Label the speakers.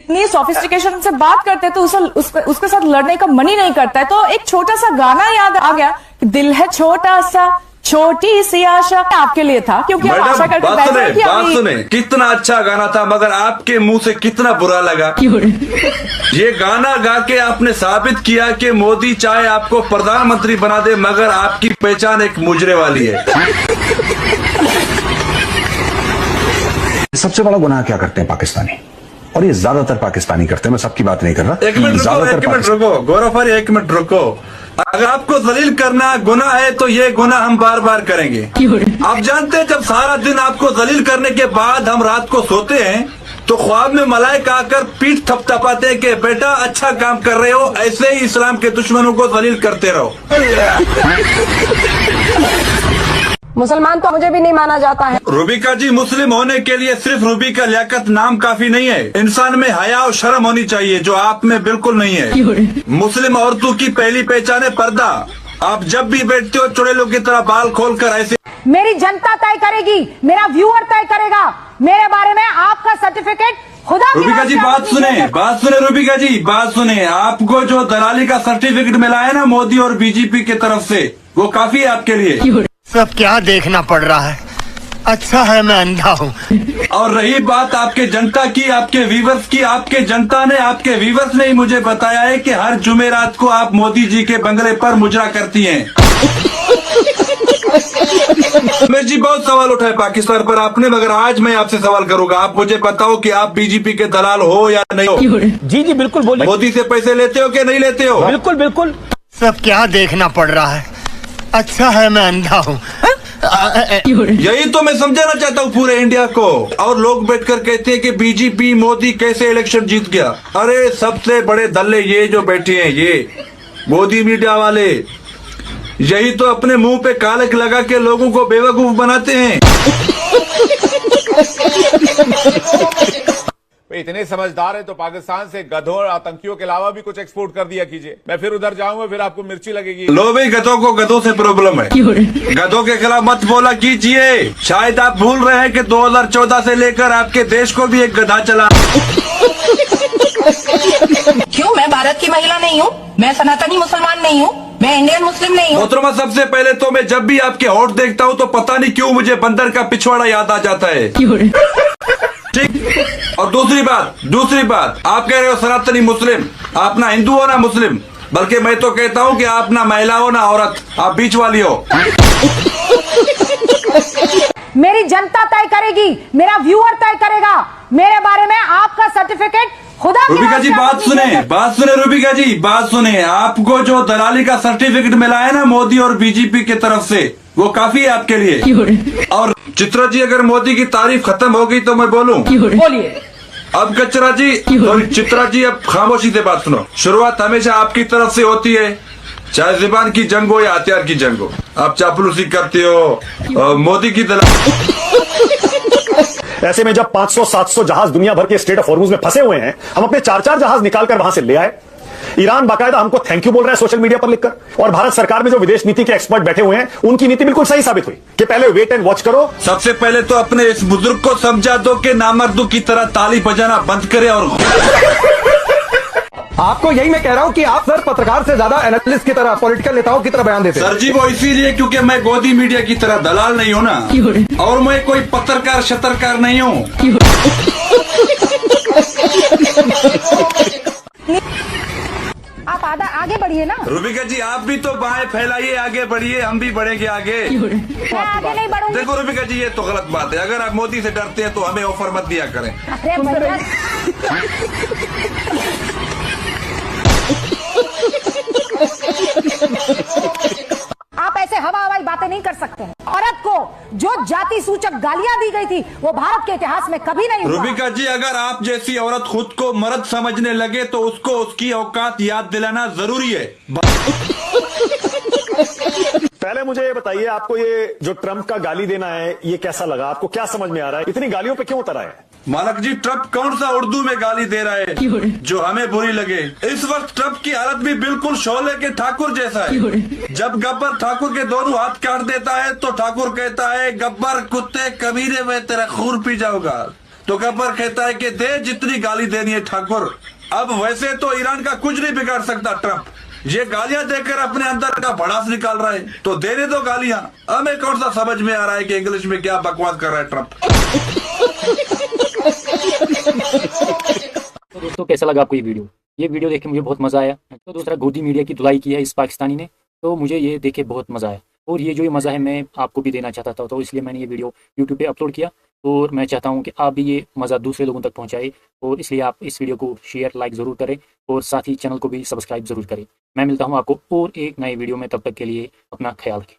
Speaker 1: इतनी सोफिस्टिकेशन से बात करते हैं तो उसके साथ लड़ने का मन ही नहीं करता है। तो एक छोटा सा गाना याद आ गया, दिल है छोटा सा छोटी सी आशा, आपके लिए था क्योंकि आप आशा करके बैठे हैं कि
Speaker 2: बात सुने, कितना अच्छा गाना था मगर आपके मुंह से कितना बुरा लगा। ये गाना गा के आपने साबित किया कि मोदी चाहे आपको प्रधानमंत्री बना दे मगर आपकी पहचान एक मुजरे वाली है।
Speaker 3: सबसे बड़ा गुनाह क्या करते हैं पाकिस्तानी, और ये ज्यादातर पाकिस्तानी करते हैं, मैं सबकी बात नहीं कर रहा।
Speaker 2: एक मिनट रुको गौरव भाई, एक मिनट रुको। अगर आपको जलील करना गुनाह है तो ये गुनाह हम बार बार करेंगे। आप जानते हैं जब सारा दिन आपको जलील करने के बाद हम रात को सोते हैं तो ख्वाब में मलाइका आकर पीठ थपथपाते हैं कि बेटा अच्छा काम कर रहे हो, ऐसे ही इस्लाम के दुश्मनों को जलील करते रहो।
Speaker 4: मुसलमान तो मुझे भी नहीं माना जाता है।
Speaker 2: रूबिका जी, मुस्लिम होने के लिए सिर्फ रूबिका लियाकत नाम काफी नहीं है, इंसान में हया और शर्म होनी चाहिए जो आप में बिल्कुल नहीं है। मुस्लिम औरतों की पहली पहचान है पर्दा। आप जब भी बैठते हो चुड़ैलों की तरह बाल खोलकर ऐसे।
Speaker 4: मेरी जनता तय करेगी, मेरा व्यूअर तय करेगा मेरे बारे में। आपका सर्टिफिकेट खुदा।
Speaker 2: रूबिका जी बात सुने रूबिका जी बात सुने। आपको जो दलाली का सर्टिफिकेट मिला है ना मोदी और बीजेपी की तरफ से, वो काफी है आपके लिए।
Speaker 5: सब क्या देखना पड़ रहा है, अच्छा है मैं अंधा हूँ।
Speaker 2: और रही बात आपके जनता की, आपके व्यूवर्स की, आपके जनता ने, आपके व्यूवर्स ने ही मुझे बताया है कि हर जुमेरात को आप मोदी जी के बंगले पर मुजरा करती हैं। मैं जी बहुत सवाल उठाए पाकिस्तान पर आपने, मगर आज मैं आपसे सवाल करूंगा। आप मुझे बताओ कि आप बीजेपी के दलाल हो या नहीं हो?
Speaker 5: जी जी बिल्कुल बोलिए।
Speaker 2: मोदी से पैसे लेते हो कि नहीं लेते हो?
Speaker 5: बिल्कुल बिल्कुल। सब क्या देखना पड़ रहा है, अच्छा है मैं अंधा हूँ।
Speaker 2: यही तो मैं समझाना चाहता हूँ पूरे इंडिया को। और लोग बैठकर कहते हैं कि बीजेपी मोदी कैसे इलेक्शन जीत गया। अरे सबसे बड़े दल्ले ये जो बैठे हैं, ये मोदी मीडिया वाले, यही तो अपने मुंह पे कालक लगा के लोगों को बेवकूफ बनाते हैं।
Speaker 6: इतने समझदार है तो पाकिस्तान से गधों और आतंकियों के अलावा भी कुछ एक्सपोर्ट कर दिया कीजिए। मैं फिर उधर जाऊंगा, फिर आपको मिर्ची लगेगी।
Speaker 2: लो भाई, गधों को गधों से प्रॉब्लम है, गधों के खिलाफ मत बोला कीजिए। शायद आप भूल रहे हैं कि 2014 से लेकर आपके देश को भी एक गधा चला।
Speaker 7: क्यों? मैं भारत की महिला नहीं हूँ, मैं सनातनी मुसलमान नहीं हूँ, मैं इंडियन मुस्लिम नहीं हूँ।
Speaker 2: मोहतरमा, सबसे पहले तो मैं जब भी आपके होठ देखता हूँ तो पता नहीं क्यों मुझे बंदर का पिछवाड़ा याद आ जाता है। ठीक। और दूसरी बात, आप कह रहे हो सनातनी मुस्लिम, आप ना हिंदू हो ना मुस्लिम, बल्कि मैं तो कहता हूँ कि आप ना महिला हो ना औरत, आप बीच वाली हो।
Speaker 4: मेरी जनता तय करेगी, मेरा व्यूअर तय करेगा मेरे बारे में। आपका सर्टिफिकेट खुदा।
Speaker 2: रूबिका जी बात सुने रूबिका जी बात सुने। आपको जो दलाली का सर्टिफिकेट मिला है ना मोदी और बीजेपी की तरफ से, वो काफी है आपके लिए। और चित्रा जी, अगर मोदी की तारीफ खत्म हो गई तो मैं बोलूं?
Speaker 4: बोलिए।
Speaker 2: अब कचरा जी, सॉरी चित्रा जी, अब खामोशी से बात सुनो। शुरुआत हमेशा आपकी तरफ से होती है, चाहे जुबान की जंग हो या हथियार की जंग हो। आप चापलूसी करते हो मोदी की दलाली।
Speaker 3: ऐसे में जब 500-700 जहाज दुनिया भर के स्ट्रेट ऑफ हॉर्मुज में फंसे हुए हैं, हम अपने 4-4 जहाज निकालकर वहां से ले आए। ईरान बाकायदा हमको थैंक यू बोल रहा है सोशल मीडिया पर लिखकर। और भारत सरकार में जो विदेश नीति के एक्सपर्ट बैठे हुए हैं, उनकी नीति बिल्कुल सही साबित हुई कि पहले वेट एंड वॉच करो।
Speaker 2: सबसे पहले तो अपने इस बुजुर्ग को समझा दो कि नामर्दों की तरह ताली बजाना बंद करे। और
Speaker 8: आपको यही मैं कह रहा हूँ कि आप सर पत्रकार से ज्यादा एनालिस्ट की तरह, पॉलिटिकल नेताओं की तरह बयान देते हैं।
Speaker 2: सर जी, वो इसीलिए क्योंकि मैं गोदी मीडिया की तरह दलाल नहीं हूँ ना, और मैं कोई पत्रकार शत्रकार नहीं हूँ।
Speaker 4: आप आगे बढ़िए ना।
Speaker 2: रूबिका जी, आप भी तो बाहें फैलाइए, आगे बढ़िए, हम भी बढ़ेंगे आगे।
Speaker 4: मैं आगे नहीं बढ़ूंगी।
Speaker 2: देखो रूबिका जी, ये तो गलत बात है। अगर आप मोदी से डरते हैं तो हमें ऑफर मत दिया करें।
Speaker 4: अरे भैया, आप ऐसे हवा हवाई बातें नहीं कर सकते हैं। औरत को जो जाति सूचक गालियां दी गई थी वो भारत के इतिहास में कभी नहीं हुआ।
Speaker 2: रूबिका जी, अगर आप जैसी औरत खुद को मर्द समझने लगे तो उसको उसकी औकात याद दिलाना जरूरी है।
Speaker 3: पहले मुझे ये बताइए, आपको ये जो ट्रंप का गाली देना है, ये कैसा लगा? आपको क्या समझ में आ रहा है? इतनी गालियों पे क्यों उतर आए?
Speaker 2: मालक जी, ट्रंप कौन सा उर्दू में गाली दे रहा है जो हमें बुरी लगे? इस वक्त ट्रंप की हालत भी बिल्कुल शोले के ठाकुर जैसा है। जब गब्बर ठाकुर के दोनों हाथ काट देता है तो ठाकुर कहता है, गब्बर कुत्ते कमीने में तेरा खून पी जाऊंगा। तो गब्बर कहता है कि दे जितनी गाली देनी है ठाकुर। अब वैसे तो ईरान का कुछ नहीं बिगाड़ सकता ट्रंप, ये गालियां देकर अपने अंदर का भड़ास निकाल रहा है, तो देने दो गालियां। हमें कौन सा समझ में आ रहा है कि इंग्लिश में क्या बकवास कर रहा है ट्रंप।
Speaker 9: तो दोस्तों कैसा लगा आपको ये वीडियो देख के मुझे बहुत मजा आया। तो दूसरा गोदी मीडिया की धुलाई की है इस पाकिस्तानी ने, तो मुझे ये देख के बहुत मजा आया, और ये जो मजा है मैं आपको भी देना चाहता था, तो इसलिए मैंने ये वीडियो यूट्यूब पे अपलोड किया, और मैं चाहता हूँ कि आप भी ये मज़ा दूसरे लोगों तक पहुँचाए, और इसलिए आप इस वीडियो को शेयर लाइक ज़रूर करें, और साथ ही चैनल को भी सब्सक्राइब ज़रूर करें। मैं मिलता हूँ आपको और एक नए वीडियो में, तब तक के लिए अपना ख्याल रखें।